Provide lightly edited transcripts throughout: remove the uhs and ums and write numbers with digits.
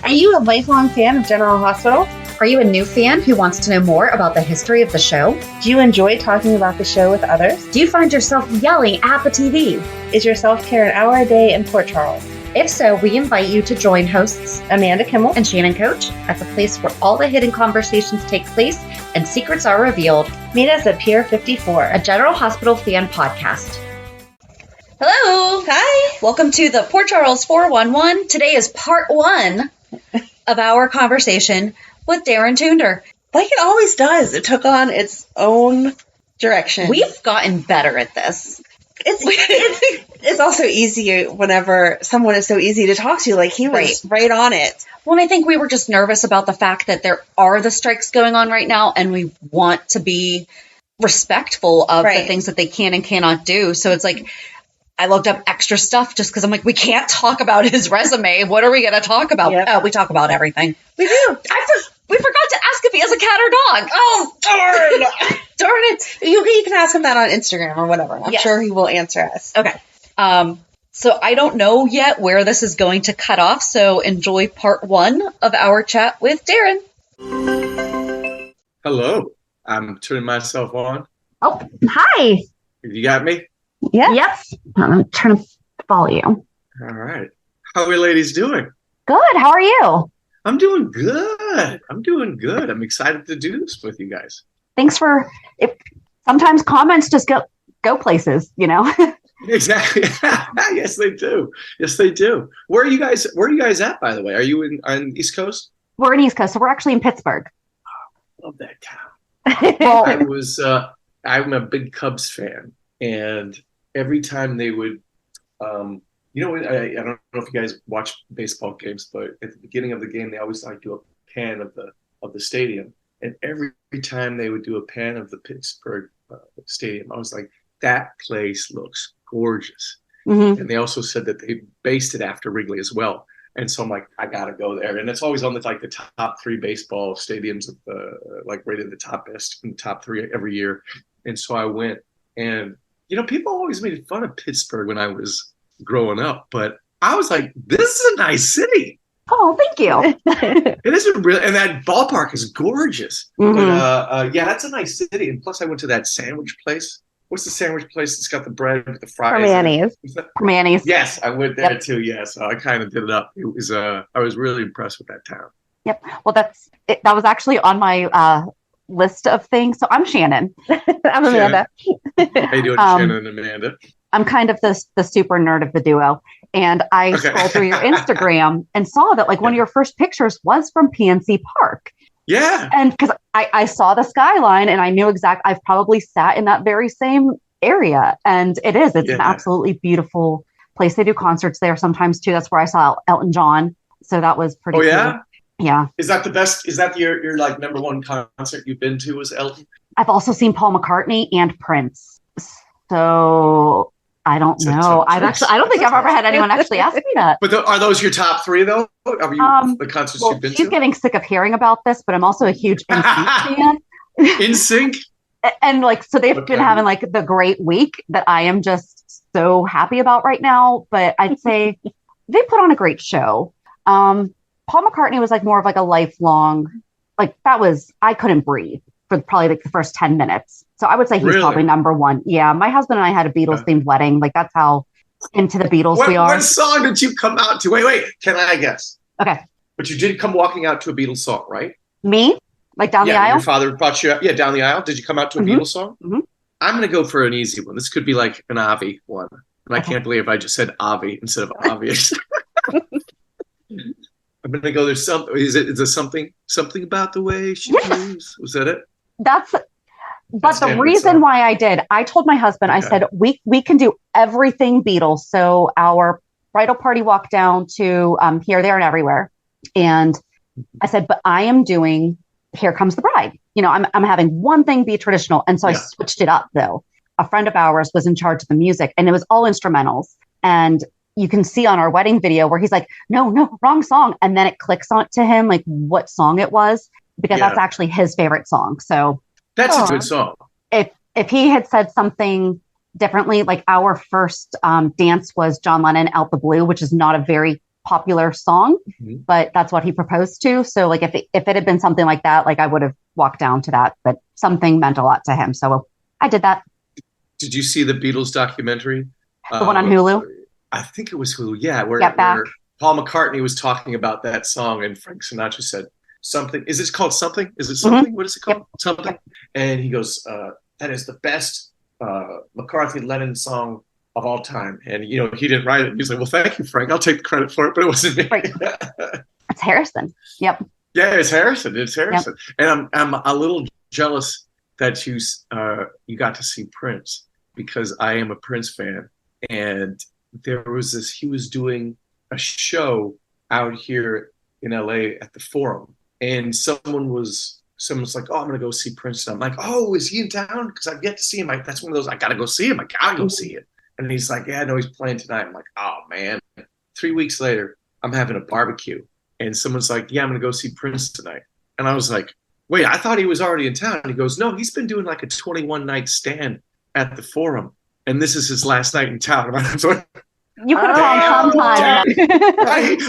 Are you a lifelong fan of General Hospital? Are you a new fan who wants to know more about the history of the show? Do you enjoy talking about the show with others? Do you find yourself yelling at the TV? Is your self-care an hour a day in Port Charles? If so, we invite you to join hosts Amanda Kimmel and Shannon Coach at the place where all the hidden conversations take place and secrets are revealed. Meet us at Pier 54, a General Hospital fan podcast. Hello. Hi. Welcome to the Port Charles 411. Today is part one of our conversation with Darin Toonder. Like it always does. It took on its own direction. We've gotten better at this. It's also easy whenever someone is so easy to talk to. Like he was right on it. Well, and I think we were just nervous about the fact that there are the strikes going on right now, and we want to be respectful of the things that they can and cannot do. So it's like, I looked up extra stuff just because I'm like, we can't talk about his resume. What are we going to talk about? Yep. Oh, we talk about everything. We do. We forgot to ask if he has a cat or dog. Oh, darn. Darn it. You can ask him that on Instagram or whatever. I'm sure he will answer us. Okay. So I don't know yet where this is going to cut off. So enjoy part one of our chat with Darin. Hello. I'm turning myself on. Oh, hi. You got me? Yeah. Yes. I'm trying to follow you. All right. How are you ladies doing? Good. How are you? I'm doing good. I'm excited to do this with you guys. Thanks for sometimes comments just go places, you know. Exactly. Yes, they do. Yes, they do. Where are you guys at, by the way? Are you on the East Coast? We're in East Coast, so we're actually in Pittsburgh. Oh, love that town. Well, I'm a big Cubs fan, and every time they would I don't know if you guys watch baseball games, but at the beginning of the game, they always like do a pan of the stadium. And every time they would do a pan of the Pittsburgh stadium, I was like, that place looks gorgeous. Mm-hmm. And they also said that they based it after Wrigley as well. And so I'm like, I got to go there. And it's always on the top three baseball stadiums, rated the top best in the top three every year. And so I went. And, people always made fun of Pittsburgh when I was growing up, but I was like, this is a nice city. Oh, thank you. It is and that ballpark is gorgeous. Mm-hmm. But that's a nice city. And plus I went to that sandwich place. What's the sandwich place that's got the bread with the fries? Permanis. Yes, I went there too. Yes, I kind of did it up. It was I was really impressed with that town. Yep. Well, that was actually on my list of things. So I'm Shannon. I'm Amanda. How you doing, Shannon and Amanda? I'm kind of the super nerd of the duo. And I scrolled through your Instagram and saw that one of your first pictures was from PNC Park. Yeah. And because I saw the skyline and I knew I've probably sat in that very same area. And it's an absolutely beautiful place. They do concerts there sometimes too. That's where I saw Elton John. So that was pretty cool. Yeah? Yeah. Is that the best? Is that your number one concert you've been to was Elton? I've also seen Paul McCartney and Prince. So I don't know. I don't think I've ever had anyone actually ask me that. But are those your top three though? Are you the concerts you've been to? She's getting sick of hearing about this, but I'm also a huge NSYNC fan. NSYNC? And so they've been having the great week that I am just so happy about right now. But I'd say they put on a great show. Paul McCartney was more of a lifelong, I couldn't breathe for probably the first 10 minutes. So I would say he's probably number one. Yeah. My husband and I had a Beatles themed wedding. That's how into the Beatles we are. What song did you come out to? Wait, can I guess? Okay. But you did come walking out to a Beatles song, right? Me? Down the aisle? Your father brought you out. Yeah, down the aisle. Did you come out to a Beatles song? Mm-hmm. I'm going to go for an easy one. This could be an Avi one. And I can't believe I just said Avi instead of obvious. I'm going to go, there's something. Is it something about the way she moves? Was that it? But the reason why I told my husband, I said, we can do everything Beatles. So our bridal party walked down to Here, There, and Everywhere. And I said, but I am doing Here Comes the Bride. I'm having one thing be traditional. And so I switched it up, though. A friend of ours was in charge of the music, and it was all instrumentals. And you can see on our wedding video where he's like, no, wrong song. And then it clicks on to him, what song it was, because that's actually his favorite song. So that's a good song. If he had said something differently, our first dance was John Lennon, Out the Blue, which is not a very popular song, Mm-hmm. but that's what he proposed to. So like if it had been something like that, like I would have walked down to that, but something meant a lot to him. So I did that. Did you see the Beatles documentary? The one on Hulu? I think it was Hulu. Yeah, where Paul McCartney was talking about that song, and Frank Sinatra said something. Is it called something? Is it something? Mm-hmm. What is it called? Yep. Something. And he goes, "That is the best McCartney-Lennon song of all time." And he didn't write it. He's like, "Well, thank you, Frank. I'll take the credit for it, but it wasn't me." Right. It's Harrison. Yep. Yeah, it's Harrison. Yep. And I'm a little jealous that you got to see Prince, because I am a Prince fan, and there was he was doing a show out here in LA at the Forum, and someone's like, "Oh, I'm gonna go see Prince." And I'm like, "Oh, is he in town? Because I've yet to see him." That's one of those, I gotta go see him. I gotta go see it. And he's like, "Yeah, no, he's playing tonight." I'm like, "Oh man." 3 weeks later, I'm having a barbecue, and someone's like, "Yeah, I'm gonna go see Prince tonight." And I was like, "Wait, I thought he was already in town." And he goes, "No, he's been doing like a 21-night stand at the Forum, and this is his last night in town." And I was like, you could have gone sometime.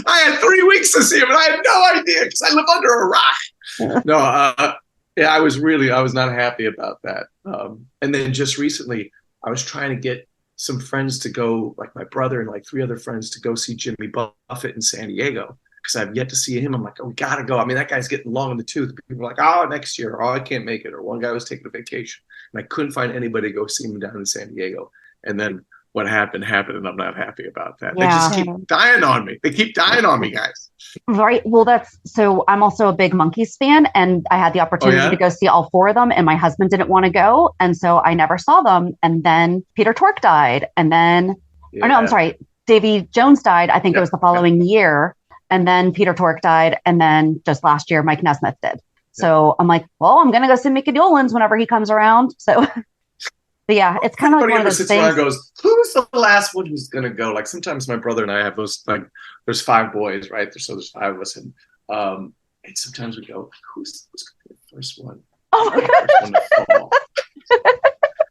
I had 3 weeks to see him, and I had no idea because I live under a rock. No, yeah, I was not happy about that. And then just recently, I was trying to get some friends to go, like my brother and like 3 other friends, to go see Jimmy Buffett in San Diego, because I've yet to see him. I'm like, "Oh, we gotta go." I mean, that guy's getting long in the tooth. People are like, "Oh, next year," or "Oh, I can't make it," or one guy was taking a vacation, and I couldn't find anybody to go see him down in San Diego. And then what happened, and I'm not happy about that. Yeah. They just keep dying on me. They keep dying on me, guys. Right. Well, so I'm also a big Monkees fan, and I had the opportunity to go see all 4 of them, and my husband didn't want to go, and so I never saw them. And then Peter Tork died, and then, I'm sorry, Davy Jones died. I think it was the following year, and then Peter Tork died, and then just last year, Mike Nesmith did. So I'm like, well, I'm going to go see Mickey Dolenz whenever he comes around. So... But yeah, it's kind of like one of those things. Goes, who's the last one who's going to go? Like sometimes my brother and I have those, like, there's 5 boys, right? So there's 5 of us. And sometimes we go, who's going to be the first one? Oh my God.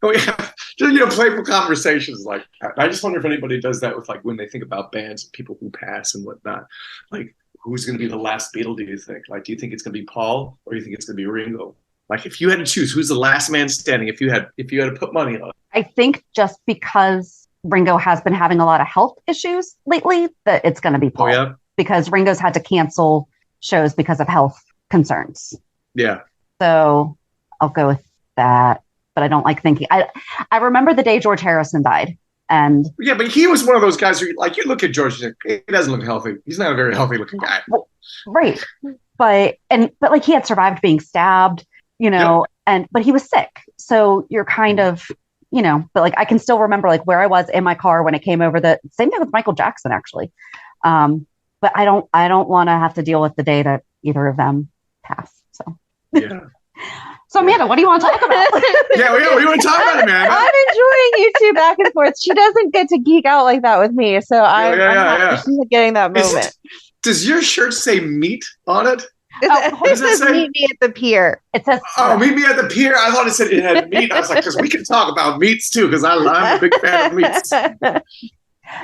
Oh, yeah. Playful conversations like that. I just wonder if anybody does that with, like, when they think about bands, people who pass and whatnot. Like, who's going to be the last Beatle, do you think? Like, do you think it's going to be Paul, or do you think it's going to be Ringo? Like, if you had to choose, who's the last man standing? If you had to put money on it. I think just because Ringo has been having a lot of health issues lately, that it's going to be Paul. Oh, yeah? Because Ringo's had to cancel shows because of health concerns. Yeah. So I'll go with that. But I don't like thinking. I remember the day George Harrison died. And yeah, but he was one of those guys who, like, you look at George, he doesn't look healthy. He's not a very healthy looking guy. Right. But like, he had survived being stabbed. But he was sick. So you're kind of, but like, I can still remember like where I was in my car when it came over. The same thing with Michael Jackson, actually. But I don't want to have to deal with the day that either of them pass. So, yeah. So Amanda, what do you want to talk about? What do you want to talk about, Amanda? I'm enjoying you 2 back and forth. She doesn't get to geek out like that with me. So I'm not getting that moment. Does your shirt say meat on it? It says meet me at the pier. It says, meet me at the pier. I thought it said it had meat. I was like, because we can talk about meats too, because I'm a big fan of meats.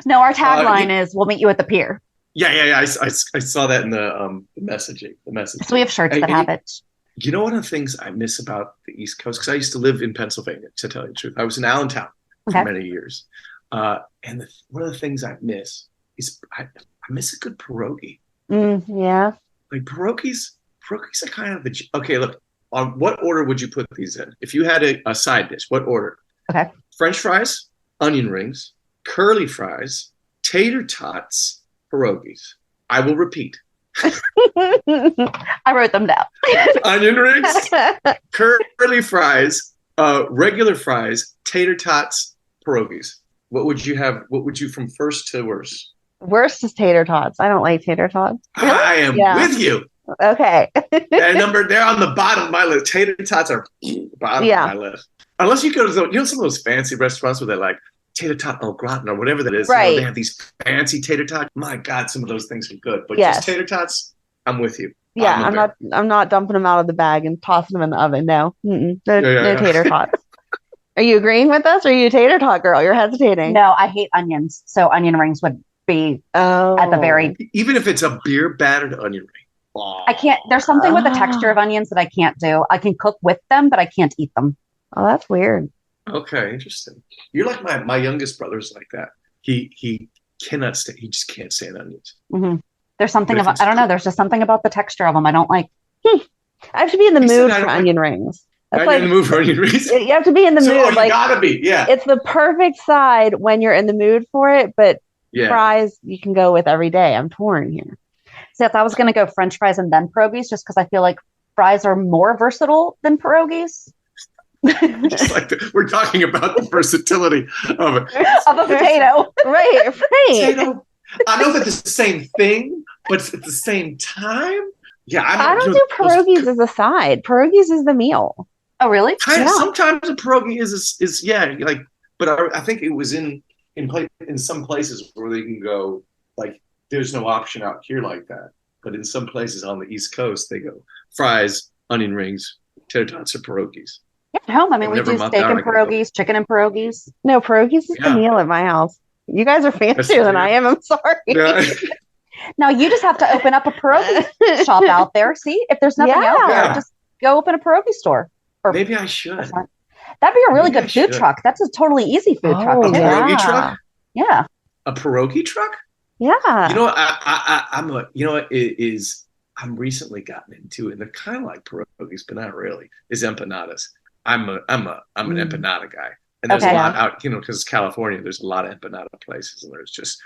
No, our tagline is, we'll meet you at the pier. Yeah. I saw that in the messaging. So we have shirts that have it. You know, one of the things I miss about the East Coast, because I used to live in Pennsylvania, to tell you the truth. I was in Allentown for many years. And one of the things I miss is I miss a good pierogi. Yeah. Like pierogies are kind of okay, look, on what order would you put these in? If you had a side dish, what order? Okay. French fries, onion rings, curly fries, tater tots, pierogies. I will repeat. I wrote them down. Onion rings, curly fries, regular fries, tater tots, pierogies. What would you have? What would you from first to worst? Worst is tater tots. I don't like tater tots. Really? I am with you. Okay. They're on the bottom of my list. Tater tots are bottom of my list. Unless you go to some of those fancy restaurants where they're like tater tot au gratin or whatever that is. Right. They have these fancy tater tots. My God, some of those things are good. But just tater tots, I'm with you. Yeah, I'm not dumping them out of the bag and tossing them in the oven. No. No tater tots. Are you agreeing with us? Or are you a tater tot girl? You're hesitating. No, I hate onions. So onion rings would be at the very. Even if it's a beer battered onion ring. Oh. I can't. There's something with the texture of onions that I can't do. I can cook with them, but I can't eat them. Oh, that's weird. Okay, interesting. You're like my youngest brother's like that. He cannot stand. He just can't stand onions. Mm-hmm. There's something about. I don't know. There's just something about the texture of them I don't like. I have to be in the mood for onion rings. That's like, in the mood for onion rings. You have to be in the mood. Oh, you gotta be. Yeah. It's the perfect side when you're in the mood for it, but fries you can go with every day. I'm torn here. See, I was going to go French fries and then pierogies, just because I feel like fries are more versatile than pierogies. Just like we're talking about the versatility of it. Of a potato. Right. Potato. I know that it's the same thing, but at the same time, I don't do pierogies as a side. Pierogies is the meal. Oh, really? Sometimes a pierogi is like, but I think it was in some places where they can go like, there's no option out here like that. But in some places on the East Coast, they go fries, onion rings, tater tots, or pierogies. Yeah, at home, I mean, we do steak and pierogies, chicken and pierogies. No, pierogies is the meal at my house. You guys are fancier than I am. I'm sorry. Yeah. Now you just have to open up a pierogi shop out there. See, if there's nothing out there, just go open a pierogi store. Or maybe I should. That'd be a really good food truck. That's a totally easy food truck. A pierogi truck? Yeah. A pierogi truck? Yeah. You know, I'm recently gotten into, and they're kind of like pierogies, but not really, is empanadas. I'm an empanada guy. And there's a lot out, because California, there's a lot of empanada places, and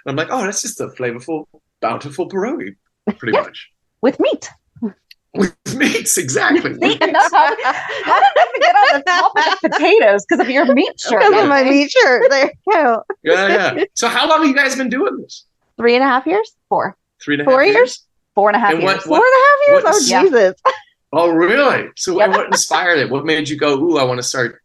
I'm like, oh, that's just a flavorful, bountiful pierogi, pretty much. With meat. With meats, exactly. See, how did I get on the topic of potatoes? Because of your meat shirt. Because of my meat shirt. There you go. Yeah. So how long have you guys been doing this? 3.5 years? 4. 3.5 years? 4.5 years. 4.5 years? Oh, Jesus. Oh, really? So what inspired it? What made you go, ooh, I want to start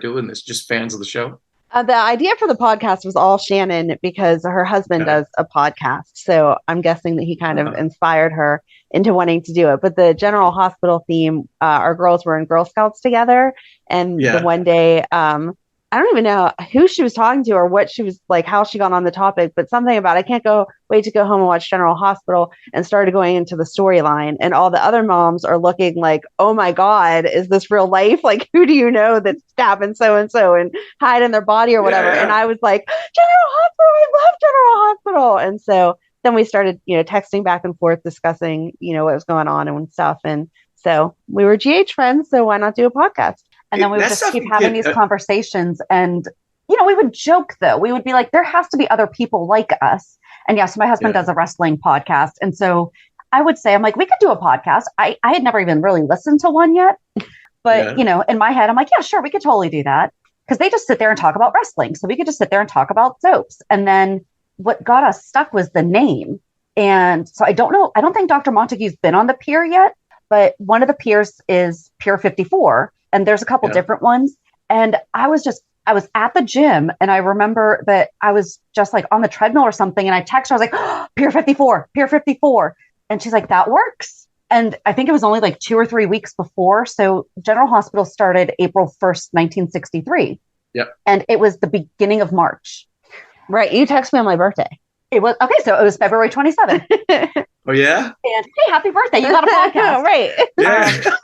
doing this? Just fans of the show? The idea for the podcast was all Shannon because her husband does a podcast. So I'm guessing that he kind of inspired her into wanting to do it. But the General Hospital theme, our girls were in Girl Scouts together. And the one day, I don't even know who she was talking to or what she was like, how she got on the topic, but something about, I can't wait to go home and watch General Hospital, and started going into the storyline. And all the other moms are looking like, oh my God, is this real life? Like, who do you know that's stabbing so-and-so and hide in their body or whatever? Yeah. And I was like, General Hospital, I love General Hospital. And so then we started, texting back and forth, discussing, what was going on and stuff. And so we were GH friends. So why not do a podcast? And then we would just keep having these conversations. And, we would joke, though. We would be like, there has to be other people like us. And yes, my husband does a wrestling podcast. And so I would say, I'm like, we could do a podcast. I had never even really listened to one yet. But, in my head, I'm like, yeah, sure, we could totally do that. Because they just sit there and talk about wrestling. So we could just sit there and talk about soaps. And then what got us stuck was the name. And so I don't know. I don't think Dr. Montague's been on the pier yet. But one of the piers is Pier 54. And there's a couple different ones. And I was at the gym, and I remember that I was just like on the treadmill or something. And I texted her, I was like, oh, Pier 54, Pier 54. And she's like, that works. And I think it was only like 2 or 3 weeks before. So General Hospital started April 1st, 1963. Yep. And it was the beginning of March. Right. You texted me on my birthday. It was, okay. So it was February 27th. Oh, yeah? And hey, happy birthday. You got a podcast. Right. Yeah.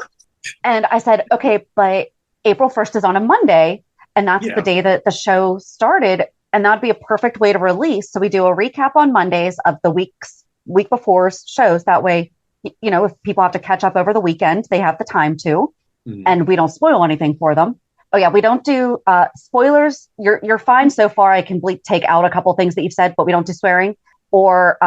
And I said, okay, but April 1st is on a Monday, and that's the day that the show started. And that'd be a perfect way to release. So we do a recap on Mondays of the week before shows. That way, if people have to catch up over the weekend, they have the time to, and we don't spoil anything for them. Oh yeah, we don't do spoilers. You're fine so far. I can take out a couple things that you've said, but we don't do swearing. Or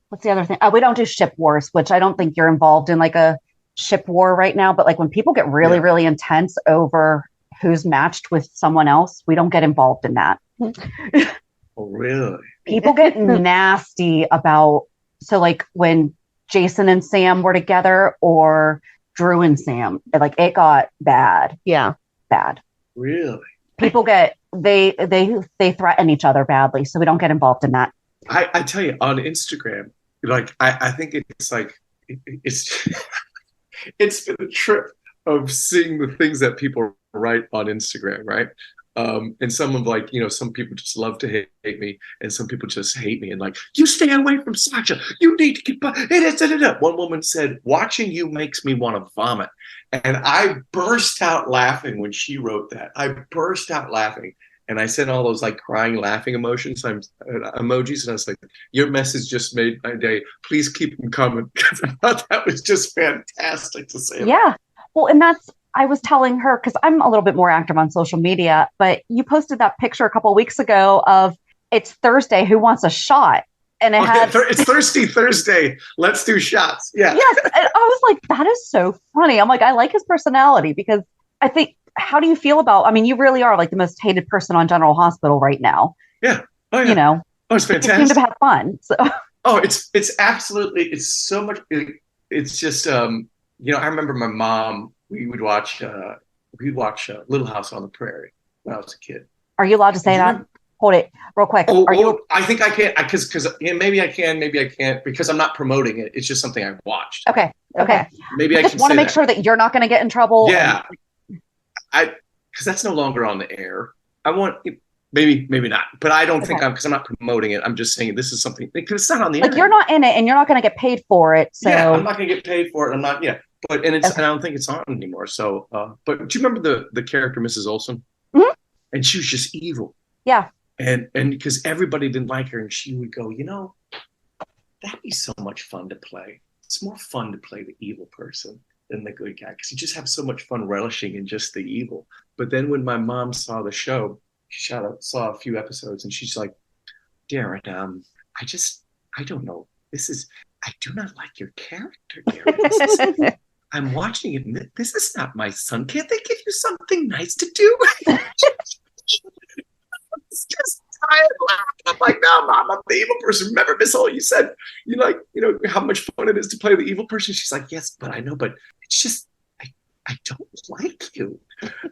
what's the other thing? We don't do ship wars, which I don't think you're involved in like a ship war right now. But like when people get really, really intense over who's matched with someone else, we don't get involved in that. Oh, really? People get nasty about, so like when Jason and Sam were together, or Drew and Sam, like it got bad. Yeah. Bad. Really? People get, they threaten each other badly. So we don't get involved in that. I tell you, on Instagram, like, I think it's like, it's, it's been a trip of seeing the things that people write on Instagram, right? And some of like, some people just love to hate me, and some people just hate me and like, you stay away from Sasha. You need to keep. One woman said, watching you makes me want to vomit. And I burst out laughing when she wrote that. I burst out laughing. And I sent all those like crying, laughing emojis, and I was like, your message just made my day. Please keep them coming. I thought that was just fantastic to say. Yeah. Well, and I was telling her, because I'm a little bit more active on social media, but you posted that picture a couple of weeks ago of it's Thursday, who wants a shot? And it's Thirsty Thursday. Let's do shots. Yeah. Yes. And I was like, that is so funny. I'm like, I like his personality, because I think, how do you feel about, I mean, you really are like the most hated person on General Hospital right now. Yeah. Oh, yeah. It's fantastic. You seem to have fun. So. Oh, it's absolutely, it's so much. It's just, I remember my mom, we'd watch Little House on the Prairie when I was a kid. Are you allowed to say that? Hold it real quick. I think I can't, because maybe I can, maybe I can't, because I'm not promoting it. It's just something I've watched. Okay. Maybe I just want to make sure that you're not going to get in trouble. Yeah. Because that's no longer on the air. I want, maybe not, but I don't think because I'm not promoting it. I'm just saying this is something, because it's not on the air. Like, you're not in it and you're not going to get paid for it. So yeah, I'm not going to get paid for it. I'm not, but, and I don't think it's on anymore. So, but do you remember the character, Mrs. Olson? Mm-hmm. And she was just evil. Yeah. And because everybody didn't like her, and she would go, that'd be so much fun to play. It's more fun to play the evil person than the good guy, because you just have so much fun relishing in just the evil. But then when my mom saw the show, she saw a few episodes, and she's like, Darin, I don't know. I do not like your character, Darin. I'm watching it, and this is not my son. Can't they give you something nice to do? It's just tired laughing. I'm like, no, Mom, I'm the evil person. Remember, Miss Hole, you said how much fun it is to play the evil person. She's like, yes, but I know, but it's just I don't like you.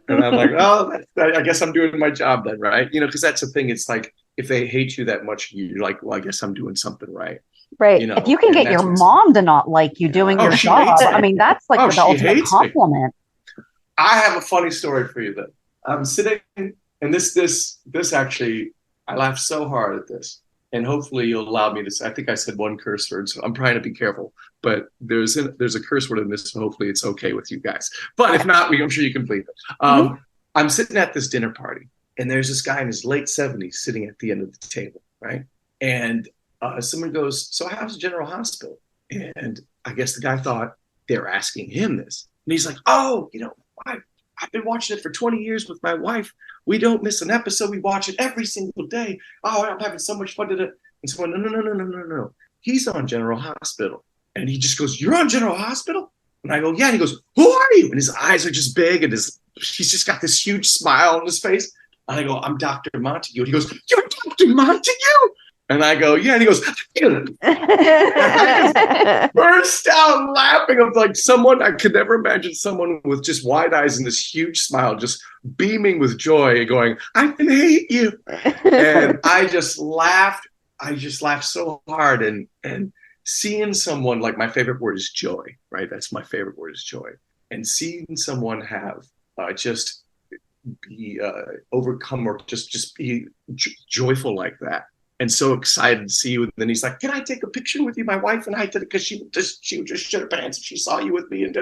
And I'm like, oh, I guess I'm doing my job then, right? Because that's the thing. It's like, if they hate you that much, you're like, well, I guess I'm doing something right. Right. If you can get your mom to not like you doing your job, I mean, that's like the ultimate compliment. I have a funny story for you then. I'm sitting, and this actually, I laughed so hard at this, and hopefully you'll allow me to say, I think I said one curse word, so I'm trying to be careful, but there's a curse word in this, so hopefully it's okay with you guys. But if not, I'm sure you can believe it. I'm sitting at this dinner party, and there's this guy in his late 70s sitting at the end of the table, right? And someone goes, so how's General Hospital? And I guess the guy thought they're asking him this. And he's like, oh, I've been watching it for 20 years with my wife. We don't miss an episode. We watch it every single day. Oh, I'm having so much fun today. And so no. He's on General Hospital. And he just goes, you're on General Hospital? And I go, yeah. And he goes, who are you? And his eyes are just big, and he's just got this huge smile on his face. And I go, I'm Dr. Montague. And he goes, you're Dr. Montague? And I go, yeah. And he goes, I burst out laughing of like someone, I could never imagine someone with just wide eyes and this huge smile, just beaming with joy, going, I can hate you. And I just laughed. I just laughed so hard. And seeing someone, like, my favorite word is joy, right? That's my favorite word is joy. And seeing someone have just be overcome or just be joyful like that. And so excited to see you. And then he's like, can I take a picture with you? My wife and I did it because she would just shit her pants if she saw you with me, and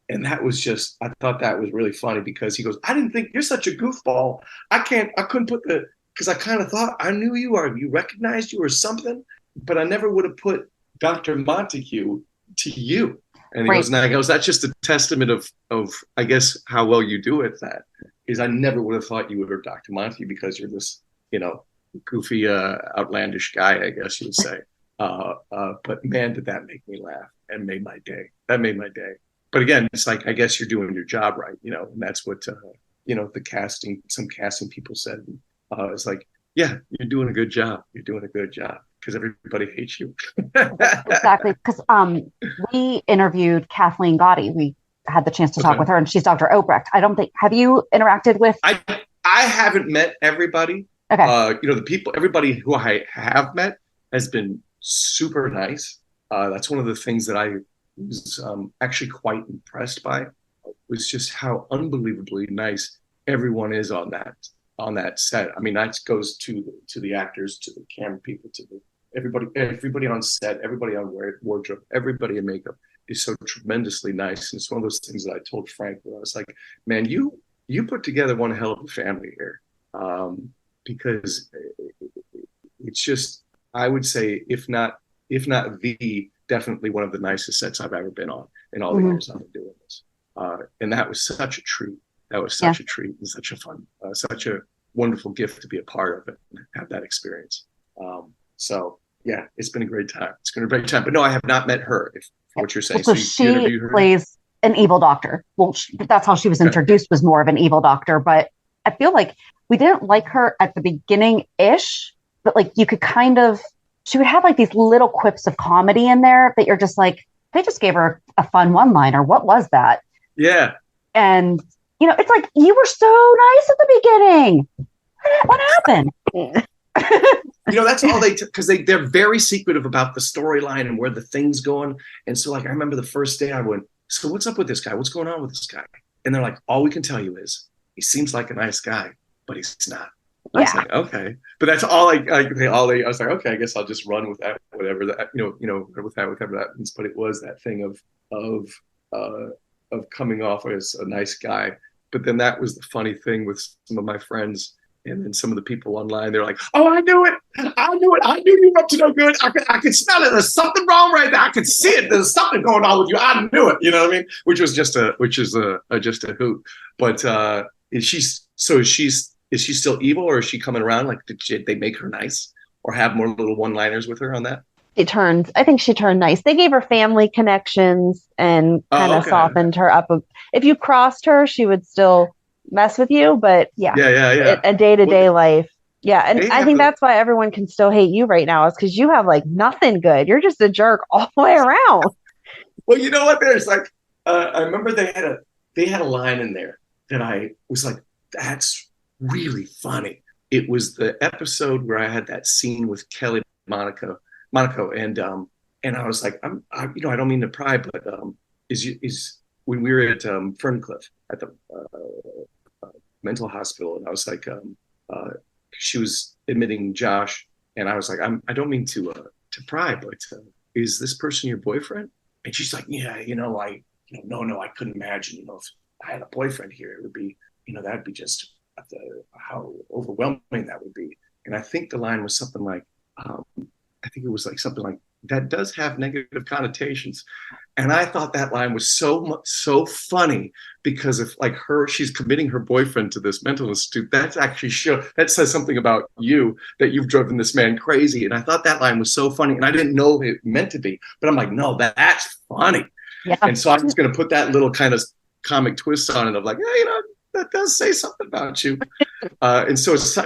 and that was just, I thought that was really funny, because he goes, I didn't think, you're such a goofball. I couldn't put because I kind of thought I knew you, or you recognized you or something, but I never would have put Dr. Montague to you. And he goes, that's just a testament of I guess how well you do at that, is I never would have thought you were Dr. Montague, because you're this, goofy, outlandish guy, I guess you would say. But man, did that make me laugh and made my day. That made my day. But again, it's like, I guess you're doing your job right, and that's what, some casting people said. It's like, yeah, you're doing a good job. You're doing a good job, because everybody hates you. Exactly. Because we interviewed Kathleen Gotti. We had the chance to talk with her, and she's Dr. Obrecht. Have you interacted with? I haven't met everybody. Okay. Everybody who I have met has been super nice. That's one of the things that I was actually quite impressed by, was just how unbelievably nice everyone is on that set. I mean, that goes to the actors, to the camera people, to everybody on set, everybody on wardrobe, everybody in makeup is so tremendously nice. And it's one of those things that I told Frank, where I was like, man, you put together one hell of a family here. Because it's just, I would say, if not definitely one of the nicest sets I've ever been on in all the years I've been doing this. And that was such a treat. That was such a treat and such a fun, such a wonderful gift to be a part of it and have that experience. So yeah, it's been a great time. It's been a great time. But no, I have not met her, if what you're saying. So she plays an evil doctor. Well, that's how she was introduced, was more of an evil doctor. But I feel like we didn't like her at the beginning-ish, but like you could she would have like these little quips of comedy in there that you're just like, they just gave her a fun one-liner. What was that? Yeah. And it's like, you were so nice at the beginning. What happened? That's all because they're very secretive about the storyline and where the thing's going. And so, like, I remember the first day I went, so what's up with this guy? What's going on with this guy? And they're like, all we can tell you is he seems like a nice guy, but he's not. I was like, okay. But that's all I was like, okay, I guess I'll just run with that, whatever that, whatever that means. But it was that thing of coming off as a nice guy. But then that was the funny thing with some of my friends and then some of the people online. They're like, oh, I knew it. I knew you were up to no good. I could smell it. There's something wrong right there. I could see it. There's something going on with you. I knew it. You know what I mean? Which is just a hoot. But is she still evil, or is she coming around? Like, did they make her nice or have more little one-liners with her on that? I think she turned nice. They gave her family connections and kind of softened her up. If you crossed her, she would still mess with you, but a day-to-day life. Yeah. And I think that's why everyone can still hate you right now, is because you have like nothing good. You're just a jerk all the way around. Well, you know what? There's like, I remember they had a line in there that I was like, that's really funny. It was the episode where I had that scene with Kelly Monaco, and I was like, I don't mean to pry, but is when we were at Ferncliff at the mental hospital, and I was like, she was admitting Josh, and I was like, I don't mean to pry, but is this person your boyfriend? And she's like, yeah, no, I couldn't imagine, if I had a boyfriend here, it would be, that'd be just how overwhelming that would be. And I think the line was something like, I think it was like something like, that does have negative connotations. And I thought that line was so funny, because if like she's committing her boyfriend to this mental institute, that's actually that says something about you, that you've driven this man crazy. And I thought that line was so funny, and I didn't know it meant to be, but I'm like, no, that's funny. Yeah. And so I'm just going to put that little kind of comic twist on it of like, that does say something about you. And so it's,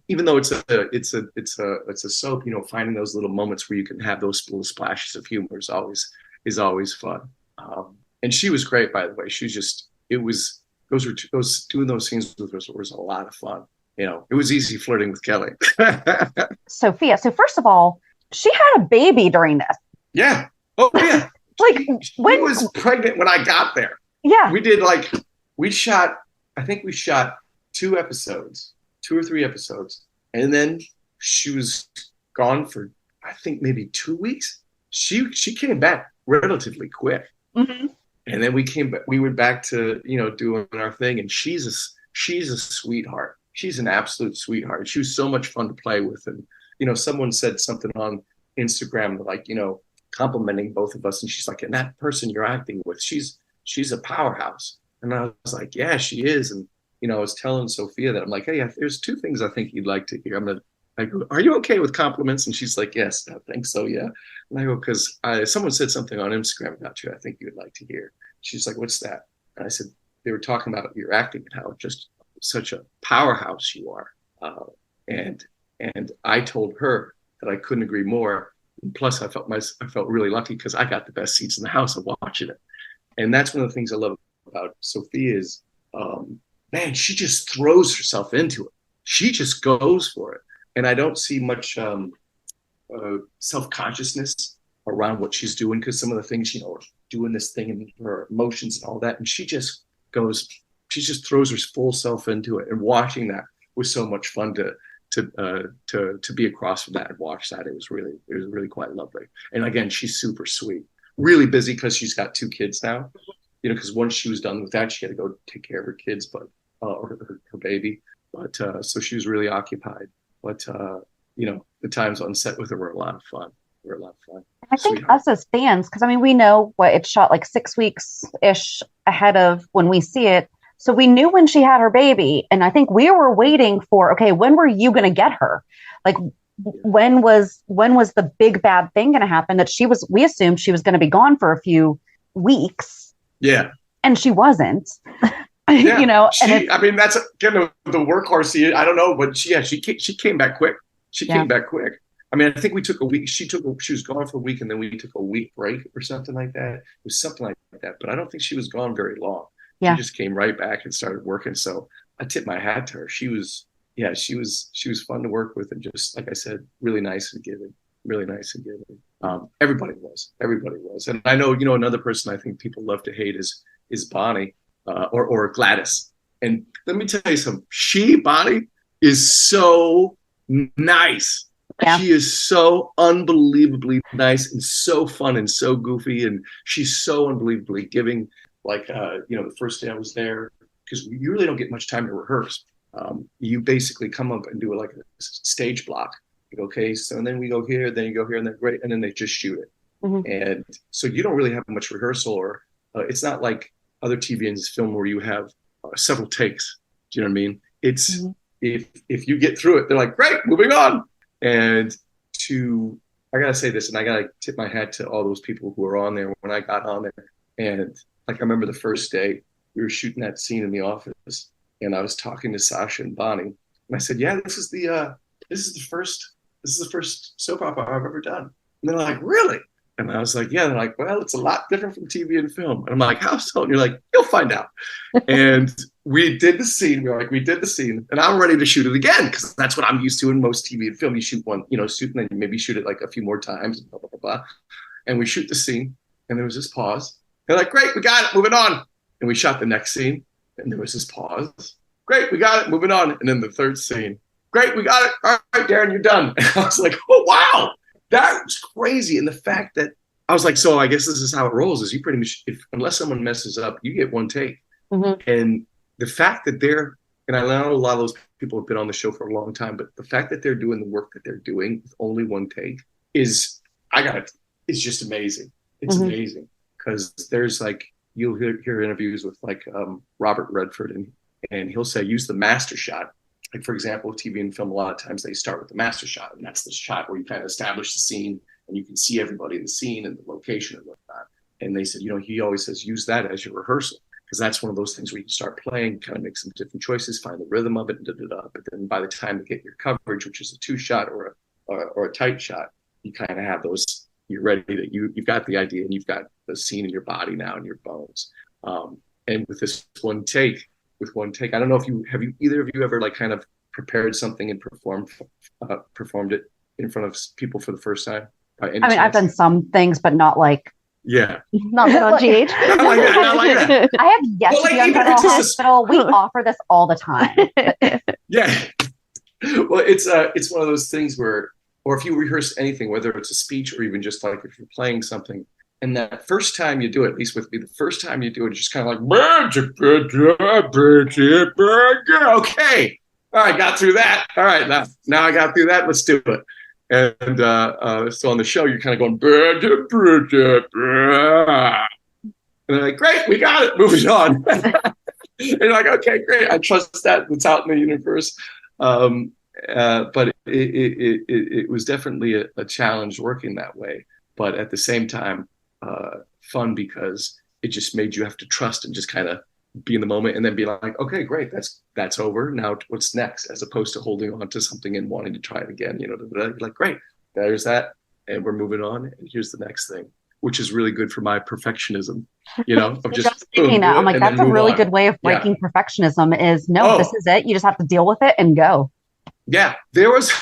even though it's a soap, finding those little moments where you can have those little splashes of humor is always fun. And she was great, by the way. She was just, doing those scenes with her was a lot of fun. It was easy flirting with Kelly. Sophia. So first of all, she had a baby during this. Yeah. Oh yeah. Like she was pregnant when I got there. Yeah. I think we shot 2 or 3 episodes, and then she was gone for, I think, maybe 2 weeks. She came back relatively quick, and then we went back to doing our thing. And she's a sweetheart. She's an absolute sweetheart. She was so much fun to play with. And someone said something on Instagram like complimenting both of us, and she's like, and that person you're acting with, she's a powerhouse. And I was like, yeah, she is. And, I was telling Sofia that I'm like, hey, there's 2 things I think you'd like to hear. I go, are you okay with compliments? And she's like, yes, I think so, yeah. And I go, because someone said something on Instagram about you I think you would like to hear. She's like, what's that? And I said, they were talking about your acting and how just such a powerhouse you are. And I told her that I couldn't agree more. And plus, I felt really lucky because I got the best seats in the house of watching it. And that's one of the things I love about Sofia is, man, she just throws herself into it. She just goes for it. And I don't see much self-consciousness around what she's doing, because some of the things, doing this thing and her emotions and all that. And she just goes she just throws her full self into it. And watching that was so much fun to be across from that and watch that. It was really quite lovely. And again, she's super sweet, really busy because she's got 2 kids now, because once she was done with that, she had to go take care of her kids, or her baby. But so she was really occupied. But the times on set with her were a lot of fun. I think us as fans, because we know what it's shot like 6 weeks ish ahead of when we see it. So we knew when she had her baby, and I think we were waiting for, okay, when were you going to get her? Like, when was the big bad thing going to happen that we assumed she was going to be gone for a few weeks. Yeah. And she wasn't. Yeah. That's again the workhorse. I don't know, but she came back quick. She came back quick. I think we took a week. She was gone for a week, and then we took a week break or something like that. It was something like that, but I don't think she was gone very long. Yeah. She just came right back and started working. So I tip my hat to her. She was fun to work with, and just like I said, really nice and giving. Everybody was, and I know another person I think people love to hate is Bonnie or Gladys. And let me tell you something. Bonnie is so nice. Yeah. She is so unbelievably nice and so fun and so goofy, and she's so unbelievably giving. Like, the first day I was there, because you really don't get much time to rehearse. You basically come up and do like a stage block. You go, okay, so and then we go here, then you go here, and then great, and then they just shoot it. Mm-hmm. And so you don't really have much rehearsal, or it's not like other TV and film where you have several takes. Do you know what I mean? It's if you get through it, they're like, great, moving on. And I gotta say this, and I gotta tip my hat to all those people who were on there when I got on there. And like, I remember the first day we were shooting that scene in the office, and I was talking to Sasha and Bonnie, and I said, "Yeah, this is the first soap opera I've ever done." And they're like, "Really?" And I was like, "Yeah." And they're like, "Well, it's a lot different from TV and film." And I'm like, "How so?" And you're like, "You'll find out." And we did the scene. And I'm ready to shoot it again, because that's what I'm used to in most TV and film. You shoot one, shoot, and then you maybe shoot it like a few more times, blah blah blah blah. And we shoot the scene, and there was this pause. They're like, great, we got it, moving on. And we shot the next scene, and there was this pause. Great, we got it, moving on. And then the third scene. Great, we got it. All right, Darin, you're done. And I was like, oh, wow, that was crazy. And the fact that I was like, so I guess this is how it rolls, is you pretty much, unless someone messes up, you get one take. Mm-hmm. And the fact that and I know a lot of those people have been on the show for a long time, but the fact that they're doing the work that they're doing with only one take it's just amazing. It's amazing. Because there's like, you'll hear interviews with like Robert Redford, and he'll say, use the master shot. Like, for example, TV and film, a lot of times they start with the master shot, and that's the shot where you kind of establish the scene and you can see everybody in the scene and the location and whatnot. And they said, he always says, use that as your rehearsal, because that's one of those things where you can start playing, kind of make some different choices, find the rhythm of it, but then by the time you get your coverage, which is a 2-shot or a tight shot, you kind of have those. You're ready that you've got the idea, and you've got the scene in your body now and your bones. And with this one take, I don't know if either of you ever like kind of prepared something and performed it in front of people for the first time? I've done some things, but not like. Yeah. Not on GH. Not like that. I have yet to be on General Hospital. We offer this all the time. Yeah. Well, it's one of those things where, or if you rehearse anything, whether it's a speech or even just like if you're playing something, and that first time you do it, at least with me, the first time you do it, it's just kind of like, okay, all right, got through that. All right, now I got through that. Let's do it. And so on the show, you're kind of going, and they're like, great, we got it, moving on. And you're like, okay, great, I trust that. It's out in the universe. But it was definitely a challenge working that way. But at the same time, fun, because it just made you have to trust and just kind of be in the moment, and then be like, okay, great, that's over. Now what's next? As opposed to holding on to something and wanting to try it again. Like, great, there's that, and we're moving on, and here's the next thing, which is really good for my perfectionism. Of just thinking that, I'm like, that's a really good way of breaking perfectionism. Is this is it. You just have to deal with it and go. Yeah, there was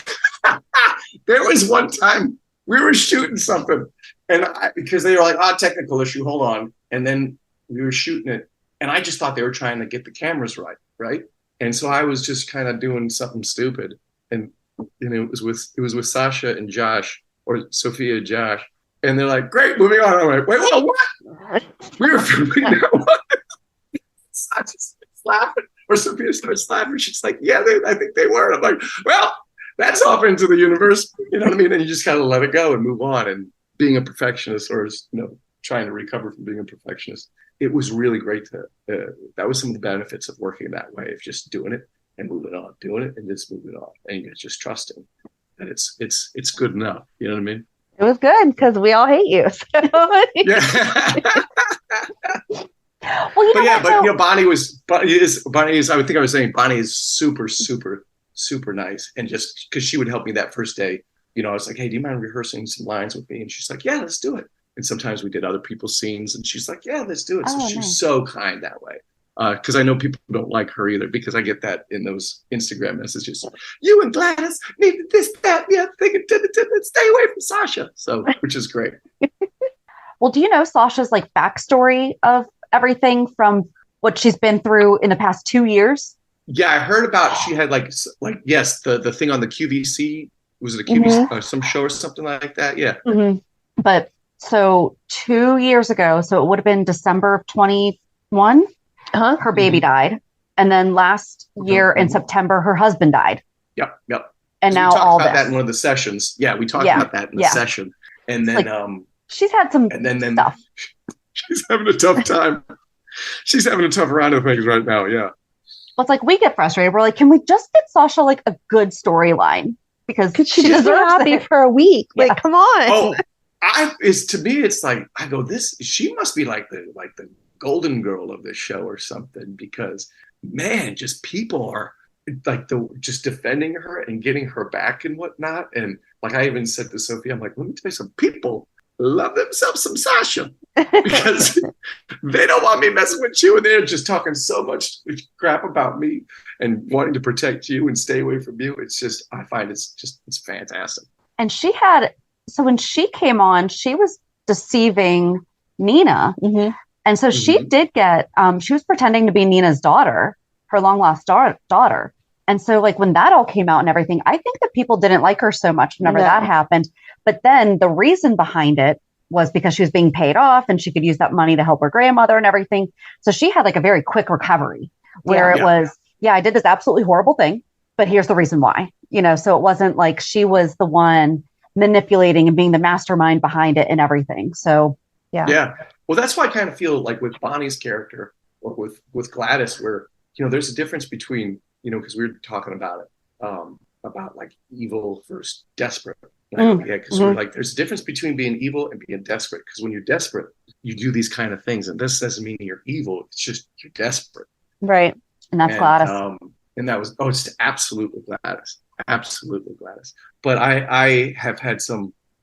one time we were shooting something, and because they were like, technical issue, hold on, and then we were shooting it, And I just thought they were trying to get the cameras right? And so I was just kind of doing something stupid. And it was with Sasha and Josh, or Sofia and Josh. And they're like, great, moving on. I'm like, wait, whoa, what? We were filming that one. Sasha starts laughing, or Sophia starts laughing. She's like, yeah, I think they were. And I'm like, well, that's off into the universe. You know what I mean? And you just kind of let it go and move on. And being a perfectionist, or trying to recover from being a perfectionist, it was really great that was some of the benefits of working that way, of just doing it and moving on, doing it and just moving on, and you're just trusting that it's good enough. You know what I mean? It was good because we all hate you. So. Yeah. Well, Bonnie is. I would think I was saying Bonnie is super, super, super nice, and just because she would help me that first day, I was like, hey, do you mind rehearsing some lines with me? And she's like, yeah, let's do it. And sometimes we did other people's scenes, and she's like, yeah, let's do it. So she was so kind that way. Because I know people don't like her either, because I get that in those Instagram messages. You and Gladys need this, that, the other thing, and stay away from Sasha. So, which is great. Well, do you know Sasha's like backstory of everything from what she's been through in the past 2 years? Yeah, I heard about, she had yes, the thing on the QVC. Was it a QVC, some show or something like that? Yeah. Mm-hmm. But so 2 years ago, so it would have been December of 21, her baby died. And then last year in September, her husband died. Yep. And now we talked all about this. that in one of the sessions. Yeah, we talked about that in the session. And then she's had some stuff. She's having a tough time. She's having a tough round of things right now. Yeah. Well, it's like we get frustrated. We're like, can we just get Sasha like a good storyline? Because she deserves happy for a week. Yeah. Like, come on. To me, it's like, I go, she must be like the golden girl of this show or something, because man, just people are like just defending her and getting her back and whatnot. And like I even said to Sophia, I'm like, let me tell you, some people love themselves some Sasha, because they don't want me messing with you, and they're just talking so much crap about me and wanting to protect you and stay away from you. It's just, I find it's fantastic. And so when she came on, she was deceiving Nina. Mm-hmm. And so she did get, she was pretending to be Nina's daughter, her long lost daughter. And so like when that all came out and everything, I think that people didn't like her so much whenever that happened. But then the reason behind it was because she was being paid off and she could use that money to help her grandmother and everything. So she had like a very quick recovery where it was, I did this absolutely horrible thing, but here's the reason why, so it wasn't like she was the one manipulating and being the mastermind behind it and everything. So, yeah. Well, that's why I kind of feel like with Bonnie's character, or with Gladys, where, there's a difference between, because we were talking about it, about like evil versus desperate. Because we're like, there's a difference between being evil and being desperate. Because when you're desperate, you do these kind of things, and this doesn't mean you're evil. It's just you're desperate, right? And that's Gladys. And that was it's absolutely Gladys, But I have had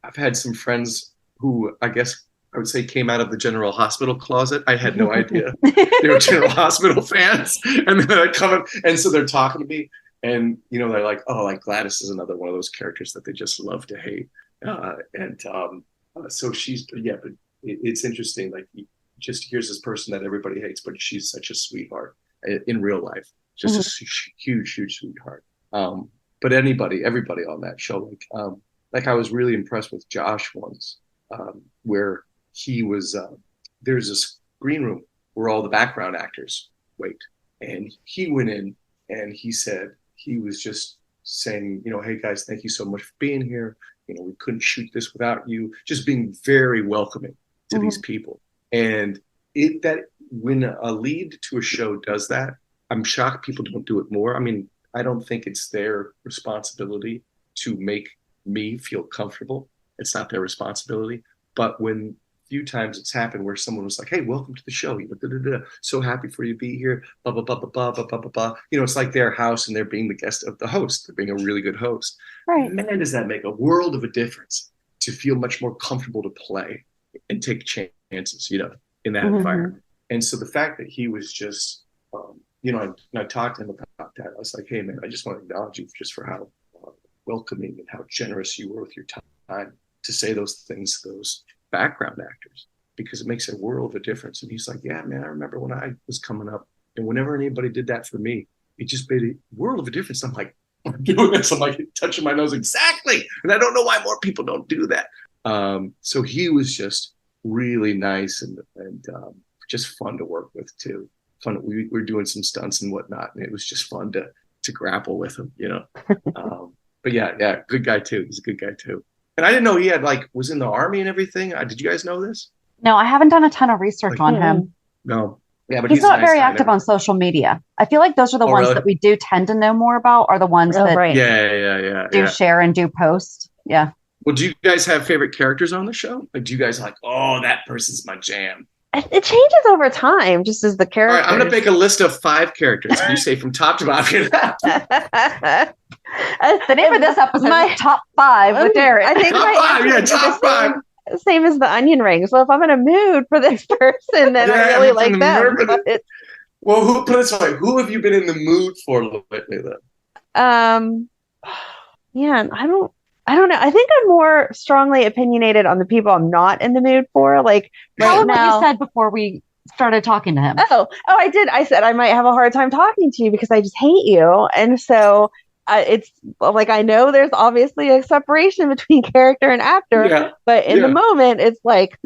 I've had some friends who I guess I would say came out of the General Hospital closet. I had no idea they were General Hospital fans, and they're coming, and so they're talking to me. And, they're like, oh, like Gladys is another one of those characters that they just love to hate. So she's, but it's interesting. Like, just here's this person that everybody hates, but she's such a sweetheart in real life. Just a huge, huge sweetheart. But everybody on that show, like I was really impressed with Josh once, where he was, there's this green room where all the background actors wait. And he went in and he said, he was just saying, hey guys, thank you so much for being here. We couldn't shoot this without you. Just being very welcoming to these people. And that when a lead to a show does that, I'm shocked people don't do it more. I mean, I don't think it's their responsibility to make me feel comfortable. It's not their responsibility. But when few times it's happened where someone was like, hey, welcome to the show. So happy for you to be here. Blah, blah, blah, blah, blah, blah, blah, blah, blah. It's like their house and they're being the guest of the host. They're being a really good host. Right. Man, does that make a world of a difference to feel much more comfortable to play and take chances, in that environment. And so the fact that he was just, I talked to him about that. I was like, hey, man, I just want to acknowledge you just for how welcoming and how generous you were with your time to say those things to those background actors. because it makes a world of difference. And he's like, yeah, man, I remember when I was coming up, and whenever anybody did that for me, it just made a world of a difference. I'm like, I'm doing this. I'm like touching my nose. Exactly. And I don't know why more people don't do that. So he was just really nice and just fun to work with too. Fun. We were doing some stunts and whatnot, and it was just fun to grapple with him, you know. But yeah, good guy too. He's a good guy too. And I didn't know he had was in the Army and everything. Did you guys know this? No, I haven't done a ton of research on him. No. Yeah, but he's not nice very active on social media. I feel like those are the ones that we do tend to know more about, are the ones that do share and do post. Yeah. Well, do you guys have favorite characters on the show? Like, do you guys oh, that person's my jam? It changes over time, just as the character. All right, I'm going to make a list of 5 characters. And you say from top to bottom. The name of this episode is Top 5 with Darin. I think top 5. Same as the onion ring. So if I'm in a mood for this person, then I really like them. Well, put it this way, who have you been in the mood for lately, then? Yeah, I don't know. I think I'm more strongly opinionated on the people I'm not in the mood for. Like right now, what you said before we started talking to him. Oh, I did. I said I might have a hard time talking to you because I just hate you, and so it's like I know there's obviously a separation between character and actor, but in the moment, it's like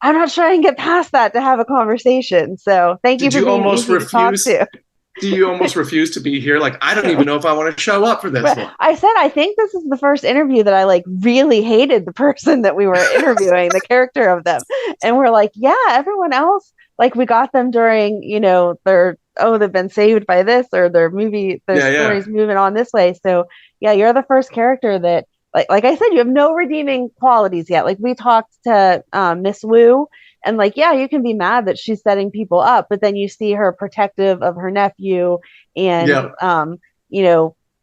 I'm not sure I can get past that to have a conversation. So thank you for being easy to talk to. Do you almost refuse to be here? Like, I don't even know if I want to show up for this one. I said, I think this is the first interview that I really hated the person that we were interviewing, the character of them. And we're like, yeah, everyone else, we got them during, they've been saved by this or their story's moving on this way. So yeah, you're the first character that, like I said, you have no redeeming qualities yet. Like we talked to Miss Wu. And you can be mad that she's setting people up, but then you see her protective of her nephew and,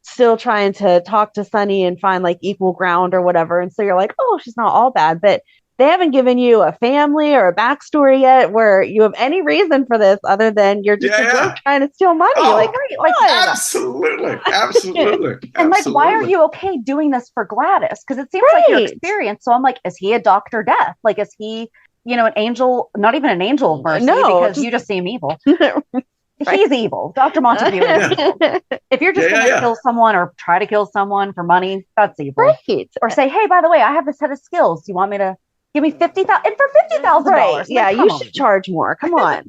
still trying to talk to Sunny and find equal ground or whatever. And so you're like, oh, she's not all bad, but they haven't given you a family or a backstory yet where you have any reason for this other than you're just a jerk trying to steal money. Absolutely. And why are you okay doing this for Gladys? Because it seems like your experience. So I'm like, is he a Dr. Death? Is he... an angel, not even an angel of mercy, because you just seem evil. He's evil. Dr. Montague is evil. If you're just going to kill someone or try to kill someone for money, that's evil. Right. Or say, hey, by the way, I have this set of skills. Do you want me to give me $50,000? And for $50,000. Right. Yeah, you should charge more. Come on.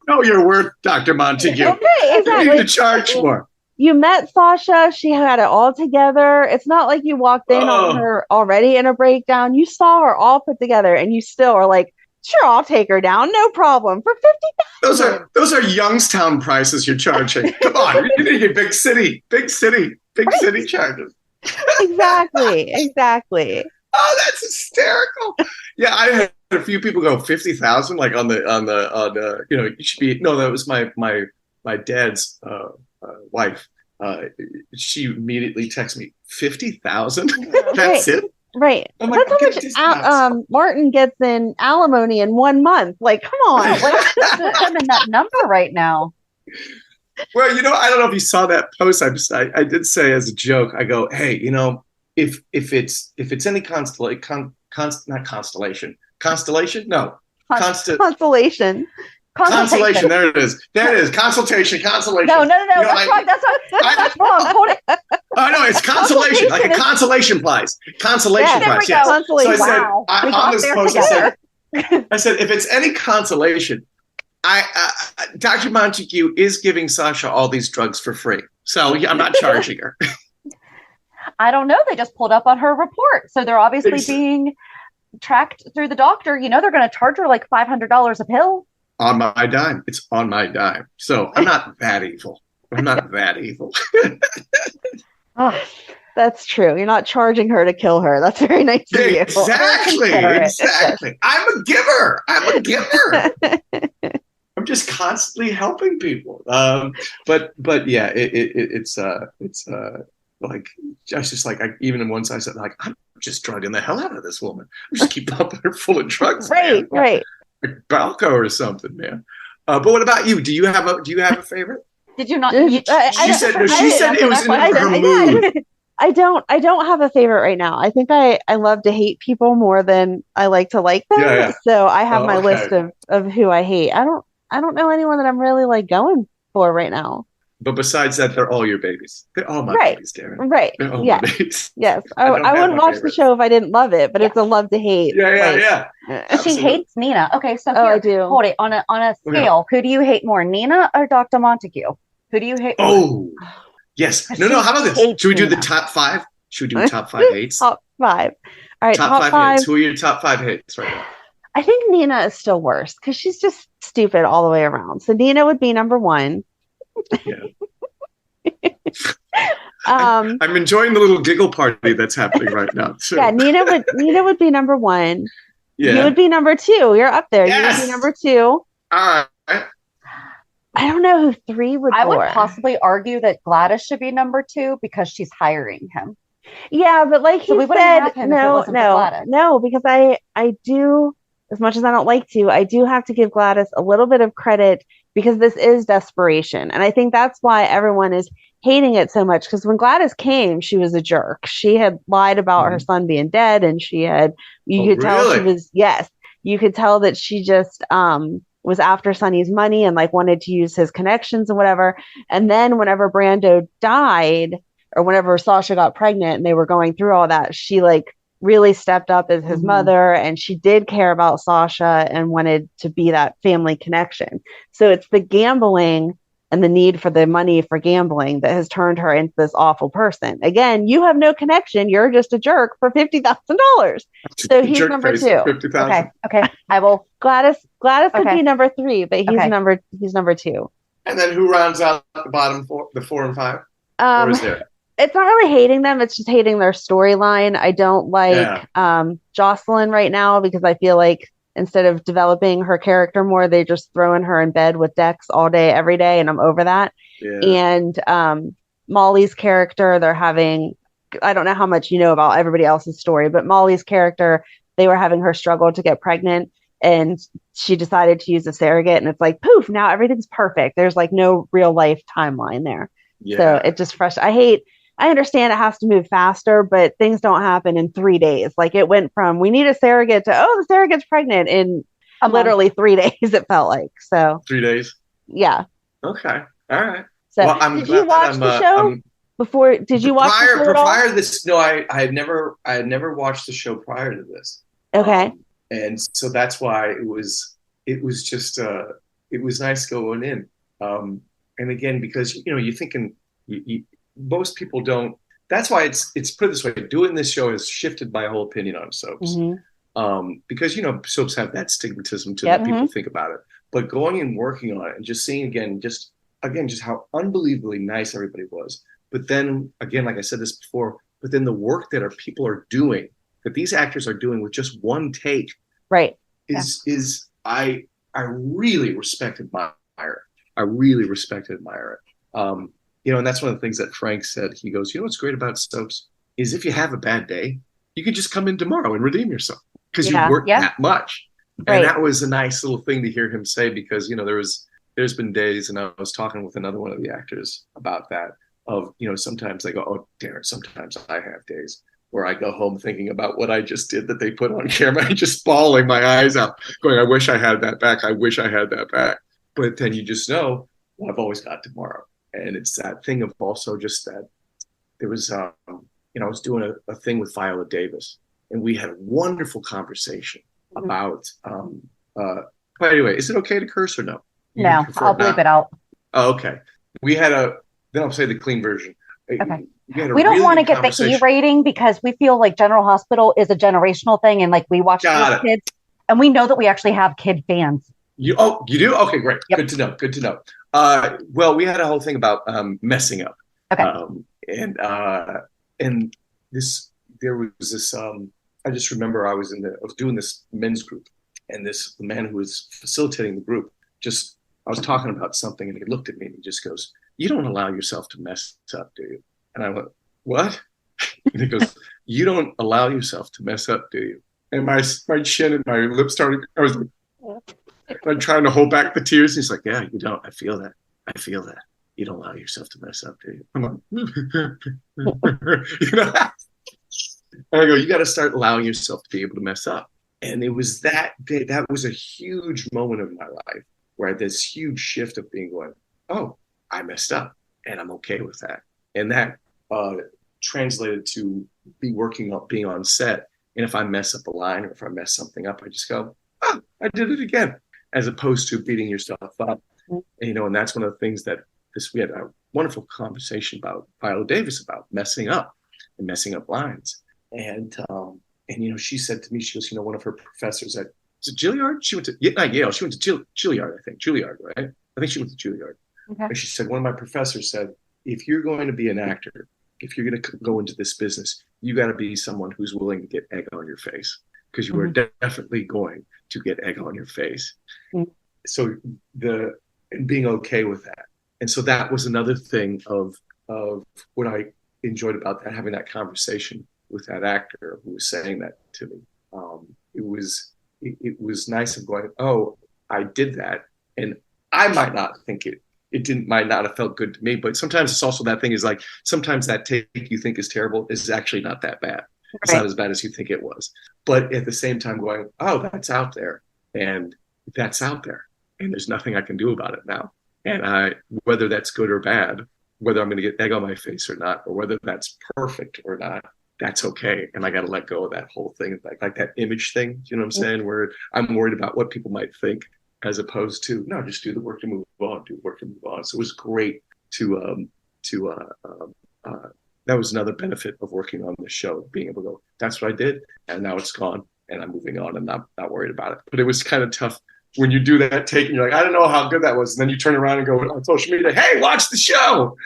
Know your worth, Dr. Montague. Okay, exactly. You need to charge more. You met Sasha. She had it all together. It's not like you walked in on her already in a breakdown. You saw her all put together, and you still are like, "Sure, I'll take her down, no problem for $50,000." Those are Youngstown prices you're charging. Come on, you need a big city charges. Exactly. Oh, that's hysterical. Yeah, I had a few people go 50,000, on the you should be that was my dad's wife. She immediately texted me 50,000. That's it. Right. I'm that's how much Martin gets in alimony in 1 month. Come on. I'm in that number right now. Well, I don't know if you saw that post. I did say as a joke, I go, hey, if it's any constellation, no. Constellation. Consolation. There it is. Consultation. Consolation. No. That's wrong. Hold it. Oh no, it's consolation, like a consolation prize. Consolation prize. Yes. Consolation. So I said, on this post, I said, if it's any consolation, Dr. Montague is giving Sasha all these drugs for free, so I'm not charging her. I don't know. They just pulled up on her report, so they're obviously being tracked through the doctor. They're going to charge her $500 a pill. On my dime. It's on my dime. So I'm not that evil. Oh, that's true. You're not charging her to kill her. That's very nice of you. Exactly. I'm a giver. I'm just constantly helping people. But yeah, it's just even once I said I'm just drugging the hell out of this woman. I'm just keep pumping her full of drugs. Right. Like Balco or something, man. But what about you? Do you have a favorite? Did you not? She said it was in her mood. I don't have a favorite right now. I think I love to hate people more than I like to like them. Yeah. So I have my list of who I hate. I don't know anyone that I'm really like going for right now. But besides that, they're all your babies. They're all my babies, Darin. Right. They're all Yes. my babies. Yes. I wouldn't watch the show if I didn't love it, but it's a love to hate. Yeah. She hates Nina. Okay, so I do. Hold it on a scale. Who do you hate more, Nina or Dr. Montague? Who do you hate more? Oh, yes. No. How about this? Should we do the top 5? Should we do top 5 hates? Top 5. All right. Top 5 hates. Who are your top 5 hates right now? I think Nina is still worse because she's just stupid all the way around. So Nina would be number 1. Yeah. I'm enjoying the little giggle party that's happening right now. So. Yeah, Nina would be number 1. Yeah. You would be number 2. You're up there. Yes! You would be number 2. All right. I don't know who 3 would be. I would possibly argue that Gladys should be number 2 because she's hiring him. Yeah, but like so he said, no, because I do, as much as I don't like to, I do have to give Gladys a little bit of credit because this is desperation. And I think that's why everyone is hating it so much. Because when Gladys came, she was a jerk. She had lied about her son being dead, and you could tell that she just was after Sonny's money and like wanted to use his connections and whatever. And then whenever Brando died, or whenever Sasha got pregnant and they were going through all that, she like really stepped up as his mother, and she did care about Sasha and wanted to be that family connection. So it's the gambling and the need for the money for gambling that has turned her into this awful person. Again, you have no connection. You're just a jerk for $50,000. So he's number 2. Okay. I will. Gladys could be number 3, but he's number 2. And then who rounds out the bottom 4, the 4 and 5? Or is there? It's not really hating them. It's just hating their storyline. I don't like Jocelyn right now because I feel like instead of developing her character more, they just throwing her in bed with Dex all day, every day. And I'm over that. Yeah. And Molly's character, they're having, I don't know how much you know about everybody else's story, but Molly's character, they were having her struggle to get pregnant. And she decided to use a surrogate. And it's like, poof, now everything's perfect. There's like no real life timeline there. Yeah. So it just I understand it has to move faster, but things don't happen in 3 days. Like it went from we need a surrogate to the surrogate's pregnant in literally 3 days. It felt like 3 days. Yeah. Okay. All right. So well, did you watch the show before? Did you watch the show prior to this? No, I had never watched the show prior to this. Okay. And so that's why it was just it was nice going in. And again, because you're thinking. Most people don't. That's why it's put it this way. Doing this show has shifted my whole opinion on soaps, because soaps have that stigmatism to that people think about it. But going and working on it and just seeing just how unbelievably nice everybody was. But then again, like I said this before, but then the work that people are doing, that these actors are doing with just one take, right? Is I really respect, admire. I really respect and admire it. And that's one of the things that Frank said. He goes, what's great about soaps is if you have a bad day, you can just come in tomorrow and redeem yourself because you worked that much. Right. And that was a nice little thing to hear him say because, there's been days, and I was talking with another one of the actors about that of, sometimes they go, oh, Darin, sometimes I have days where I go home thinking about what I just did that they put on camera and just bawling my eyes out going, I wish I had that back. I wish I had that back. But then you just know, well, I've always got tomorrow. And it's that thing of also just that there was, I was doing a thing with Viola Davis, and we had a wonderful conversation about, but anyway, is it okay to curse or no? No, I'll bleep it out. Oh, okay. Then I'll say the clean version. Okay. We don't want to get the E rating because we feel like General Hospital is a generational thing. And like we watch those kids and we know that we actually have kid fans. You do? Okay, great. Yep. Good to know. Well, we had a whole thing about messing up. Okay. And there was this. I just remember I was doing this men's group, and the man who was facilitating the group I was talking about something, and he looked at me and he just goes, "You don't allow yourself to mess up, do you?" And I went, "What?" And he goes, "You don't allow yourself to mess up, do you?" And my chin and my lips started. I was like. I'm trying to hold back the tears. He's like, yeah, you don't. I feel that. you don't allow yourself to mess up, do you? I'm like, you know? And I go, you got to start allowing yourself to be able to mess up. And it was that day, that was a huge moment of my life where I had this huge shift of being going, oh, I messed up and I'm okay with that. And that translated to being on set. And if I mess up a line or if I mess something up, I just go, oh, I did it again, as opposed to beating yourself up. And, and that's one of the things that we had a wonderful conversation about Viola Davis about messing up and messing up lines. And she said to me, she goes, one of her professors at, was it Juilliard? She went to, not Yale, she went to Juilliard, I think. Juilliard, right? I think she went to Juilliard. Okay. And she said, one of my professors said, if you're going to be an actor, if you're going to go into this business, you got to be someone who's willing to get egg on your face, because you are definitely going to get egg on your face. So and being okay with that. And so that was another thing of what I enjoyed about that, having that conversation with that actor who was saying that to me. It was nice of going, oh, I did that. And I might not think it might not have felt good to me, but sometimes it's also that thing is like, sometimes that take you think is terrible is actually not that bad. It's not as bad as you think it was. But at the same time going, oh, that's out there. And that's out there. And there's nothing I can do about it now. And whether that's good or bad, whether I'm going to get egg on my face or not, or whether that's perfect or not, that's okay. And I got to let go of that whole thing. Like that image thing, you know what I'm saying? Where I'm worried about what people might think, as opposed to, no, just do the work to move on, do the work to move on. So it was great that was another benefit of working on the show, being able to go, that's what I did. And now it's gone and I'm moving on and not worried about it. But it was kind of tough when you do that take and you're like, I don't know how good that was. And then you turn around and go on social media, hey, watch the show.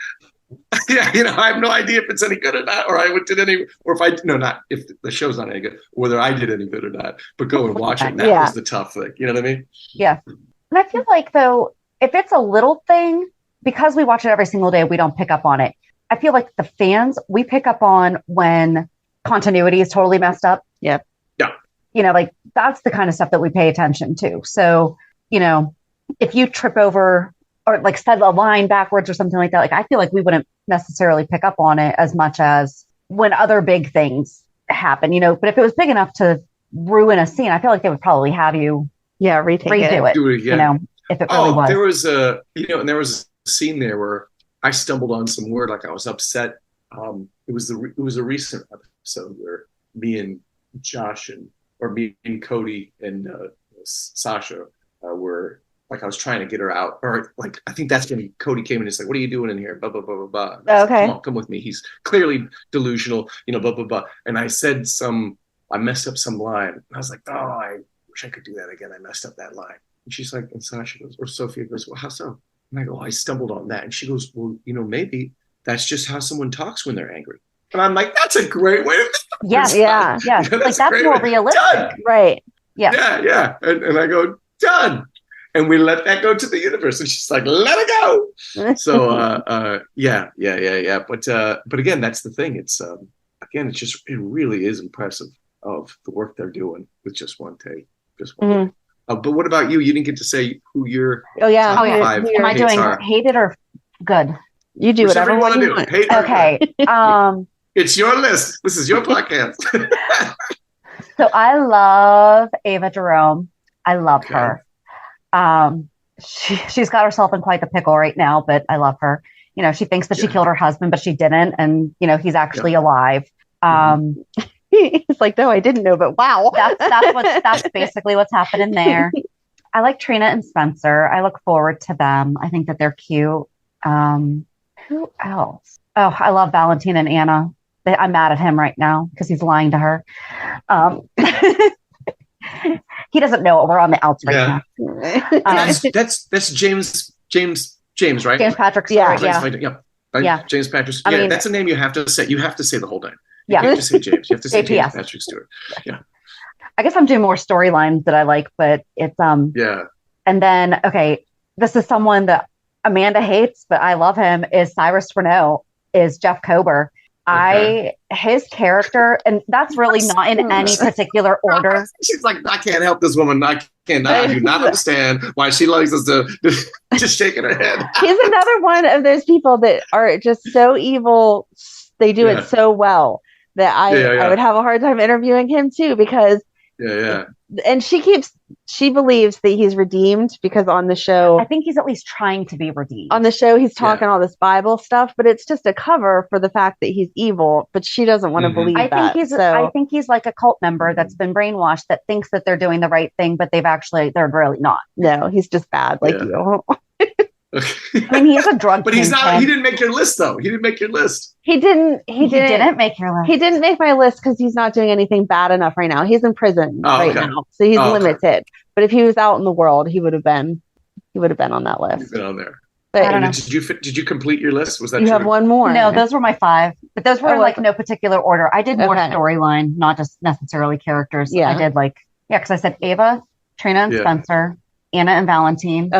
Yeah, I have no idea if it's any good or not, or if the show's not any good, whether I did any good or not, but go and watch it. And that was the tough thing. You know what I mean? Yeah. And I feel like, though, if it's a little thing, because we watch it every single day, we don't pick up on it. I feel like the fans, we pick up on when continuity is totally messed up. Yep. Yeah. Like that's the kind of stuff that we pay attention to. So, if you trip over or like said a line backwards or something like that, like I feel like we wouldn't necessarily pick up on it as much as when other big things happen, but if it was big enough to ruin a scene, I feel like they would probably have you redo it. Do it again. If it really was. There was there was a scene there where I stumbled on some word, like I was upset. It was a recent episode where me and Josh or me and Cody and Sasha were, like, I was trying to get her out, or like I think that's when Cody came in and is like, "What are you doing in here?" Blah blah blah blah blah. Okay, like, come with me. He's clearly delusional, blah blah blah. And I said I messed up some line. And I was like, "Oh, I wish I could do that again. I messed up that line." And she's like, and Sasha goes, or Sofia goes, "Well, how so?" And I go, "Oh, I stumbled on that." And she goes, "Well, maybe that's just how someone talks when they're angry." And I'm like, "That's a great way to think." Yeah. Like that's more realistic, done. Right? Yeah. And I go, "Done." And we let that go to the universe. And she's like, "Let it go." So, yeah. But again, that's the thing. It's, it really is impressive of the work they're doing with just one take. But what about you? You didn't get to say who your top 5 Am I doing hated or good? You do whatever you want to do. Okay. It's your list. This is your podcast. So I love Ava Jerome. I love her. She's got herself in quite the pickle right now, but I love her. She thinks that she killed her husband, but she didn't. And, he's actually alive. It's like, no, I didn't know, but wow. That's basically what's happening there. I like Trina and Spencer. I look forward to them. I think that they're cute. Who else? Oh, I love Valentina and Anna. I'm mad at him right now because he's lying to her. He doesn't know it. We're on the outs right now. That's James, right? James Patrick Stewart. Yeah. James Patrick. Yeah, I mean, that's a name you have to say. You have to say the whole name. You have to say James. You have to say James Patrick Stewart. Yeah. I guess I'm doing more storylines that I like, but it's Yeah. And then this is someone that Amanda hates, but I love him. Is Cyrus Renault is Jeff Kober. His character, and that's really not in any particular order. She's like, I can't help this woman. I do not understand why she likes us to just shaking her head. He's another one of those people that are just so evil. They do it so well that I would have a hard time interviewing him too, because and she believes that he's redeemed, because on the show, I think he's at least trying to be redeemed. On the show, he's talking all this Bible stuff, but it's just a cover for the fact that he's evil. But she doesn't want to believe that. I think he's like a cult member that's been brainwashed, that thinks that they're doing the right thing, but they're really not. No, he's just bad, like you. I mean, he's a drug. But he's not. He didn't make your list, though. He didn't make your list. He didn't make your list. He didn't make my list because he's not doing anything bad enough right now. He's in prison now, so he's limited. But if he was out in the world, he would have been on that list. He's been on there. But, I don't know. Did you complete your list? Was that you have one more? No, those were my 5, but those were like no particular order. I did more storyline, not just necessarily characters. I did because I said Ava, Trina, and Spencer, Anna and Valentine,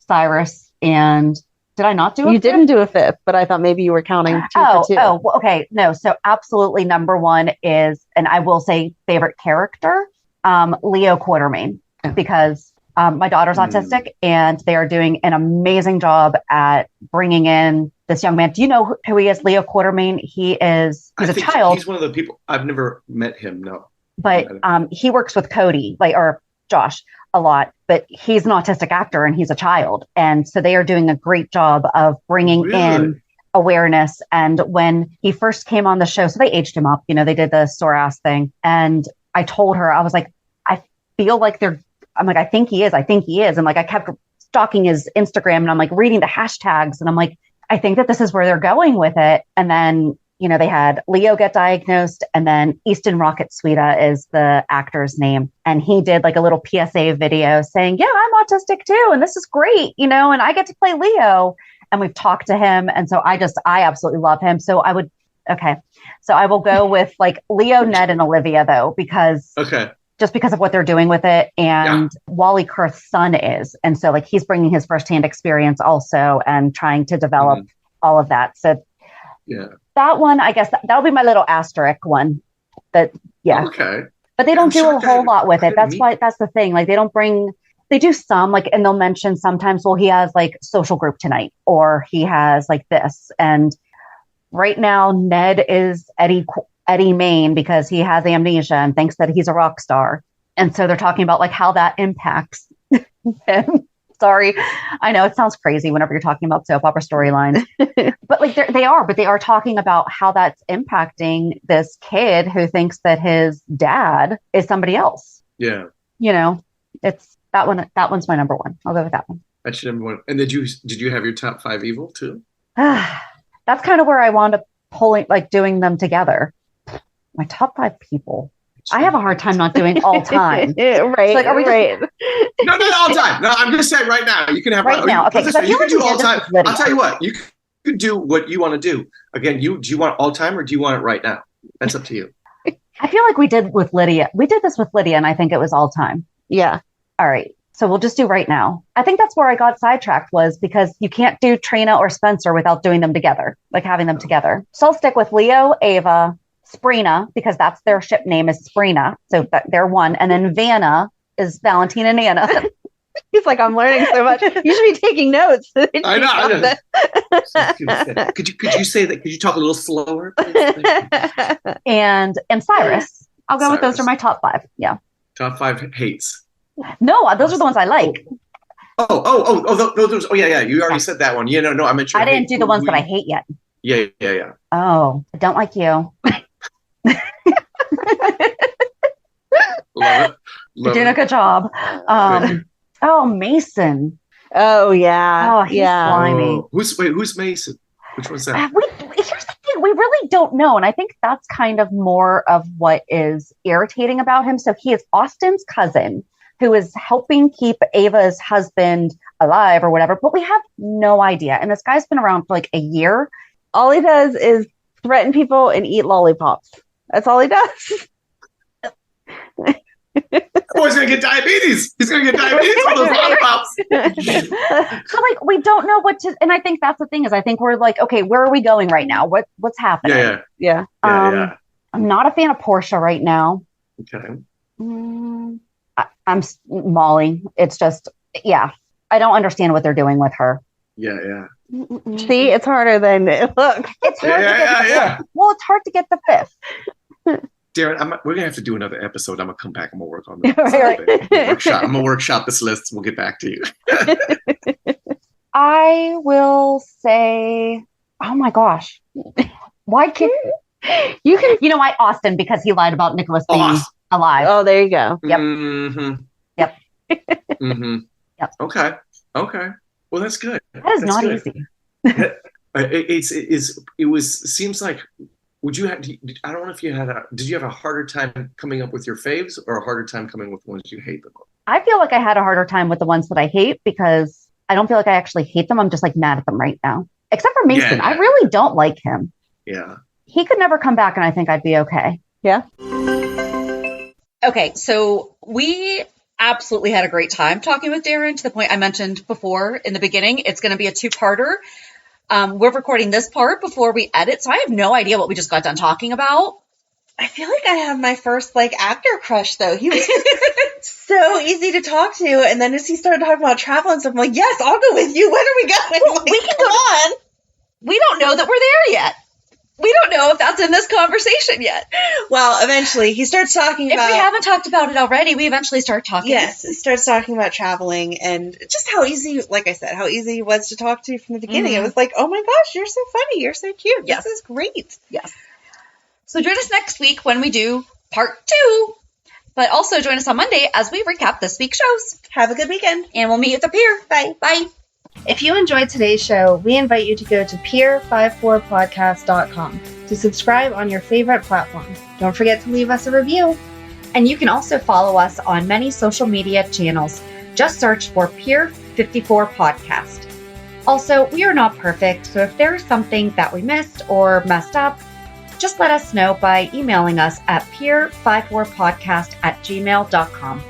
Cyrus, and did I not do You didn't do a 5th, but I thought maybe you were counting 2 for 2. Oh, okay. No, so absolutely number 1 is, and I will say favorite character, Leo Quartermain, because my daughter's autistic, and they are doing an amazing job at bringing in this young man. Do you know who he is? Leo Quartermain. He's a child. He's one of the people. I've never met him. No, but he works with Cody, or Josh, a lot. But he's an autistic actor, and he's a child, and so they are doing a great job of bringing in awareness. And when he first came on the show, so they aged him up. They did the sore ass thing, and I told her, I was like, I feel like I'm like, I think he is. And like, I kept stalking his Instagram, and I'm like reading the hashtags, and I'm like, I think that this is where they're going with it. And then, they had Leo get diagnosed, and then Easton Rocket Sweeta is the actor's name. And he did like a little PSA video saying, yeah, I'm autistic too. And this is great, and I get to play Leo, and we've talked to him. And so I absolutely love him. So I will go with like Leo, Ned, and Olivia though, because just because of what they're doing with it. And Wally Kurth's son is. And so like he's bringing his firsthand experience also and trying to develop all of that. So that one, I guess that'll be my little asterisk one. But they don't do a whole lot with it. That's the thing. Like they do some, like, and they'll mention sometimes, well, he has like social group tonight, or he has like this. And right now, Ned is Eddie Main because he has amnesia and thinks that he's a rock star. And so they're talking about like how that impacts him. Sorry. I know it sounds crazy whenever you're talking about soap opera storylines, but like they are talking about how that's impacting this kid who thinks that his dad is somebody else. Yeah. It's that one. That one's my number 1. I'll go with that one. That's your number 1. And did you have your top 5 evil too? That's kind of where I wound up doing them together. My top 5 people. I have a hard time not doing all time. Right. Like, are we right. No, not all time. No, I'm just saying right now. You can have right now. Okay. You can do all time. I'll tell you what. You can do what you want to do. Again, do you want all time or do you want it right now? That's up to you. I feel like we did with Lydia. We did this with Lydia, and I think it was all time. Yeah. All right. So we'll just do right now. I think that's where I got sidetracked, was because you can't do Trina or Spencer without doing them together, like having them together. So I'll stick with Leo, Ava, Sprina, because that's their ship name is Sprina. So they're one. And then Vanna is Valentine and Anna. He's like, I'm learning so much. You should be taking notes. I know. Could you say that? Could you talk a little slower? and Cyrus. I'll go with those are my top 5. Yeah. Top 5 hates. No, those are the ones I like. Those. Oh, yeah. You already said that one. Yeah, no. I meant I didn't do the ones that I hate yet. Yeah. Oh, I don't like you. Love it. You're doing a good job. Mason. Oh yeah. Oh, he's slimy. Who's Mason? Which one's that? Here's the thing: we really don't know, and I think that's kind of more of what is irritating about him. So he is Austin's cousin, who is helping keep Ava's husband alive or whatever, but we have no idea. And this guy's been around for like a year. All he does is threaten people and eat lollipops. That's all he does. Was going to get diabetes. He's going to get diabetes from those lollipops. So like, we don't know what to, and I think that's the thing is I think we're like, okay, where are we going right now? What's happening? Yeah. I'm not a fan of Portia right now. Okay. I'm Molly. It's just, I don't understand what they're doing with her. Yeah. See, it's harder than it looks. It's hard to get the fifth. Well, it's hard to get the fifth. Darin, we're going to have to do another episode. I'm going to come back and we'll work on this. Right. I'm going to workshop this list. We'll get back to you. I will say, oh my gosh. Why can't you know why Austin, because he lied about Nicholas being alive. Oh, there you go. Yep. Yep. Yep. Okay. Well, that's good. That is not easy. Seems like, would you have, I don't know if you did you have a harder time coming up with your faves or a harder time coming with the ones you hate the most? I feel like I had a harder time with the ones that I hate because I don't feel like I actually hate them. I'm just like mad at them right now. Except for Mason. I really don't like him. Yeah. He could never come back and I think I'd be okay. Yeah. Okay, so we absolutely had a great time talking with Darin to the point I mentioned before in the beginning. It's going to be a two-parter. We're recording this part before we edit, so I have no idea what we just got done talking about. I feel like I have my first actor crush though. He was so easy to talk to, and then as he started talking about travel and stuff, I'm like, yes, I'll go with you. When are we going? Well, we can go on. We don't know that we're there yet. We don't know if that's in this conversation yet. Well, eventually he starts talking about... If we haven't talked about it already, we eventually start talking. Yes, he starts talking about traveling and just how easy, like I said, how easy he was to talk to from the beginning. It was like, oh my gosh, you're so funny. You're so cute. Yes. This is great. Yes. So join us next week when we do part 2. But also join us on Monday as we recap this week's shows. Have a good weekend. And we'll meet you at the pier. Bye. Bye. If you enjoyed today's show, we invite you to go to pier54podcast.com to subscribe on your favorite platform. Don't forget to leave us a review. And you can also follow us on many social media channels. Just search for Pier 54 Podcast. Also, we are not perfect, so if there is something that we missed or messed up, just let us know by emailing us at pier54podcast@gmail.com.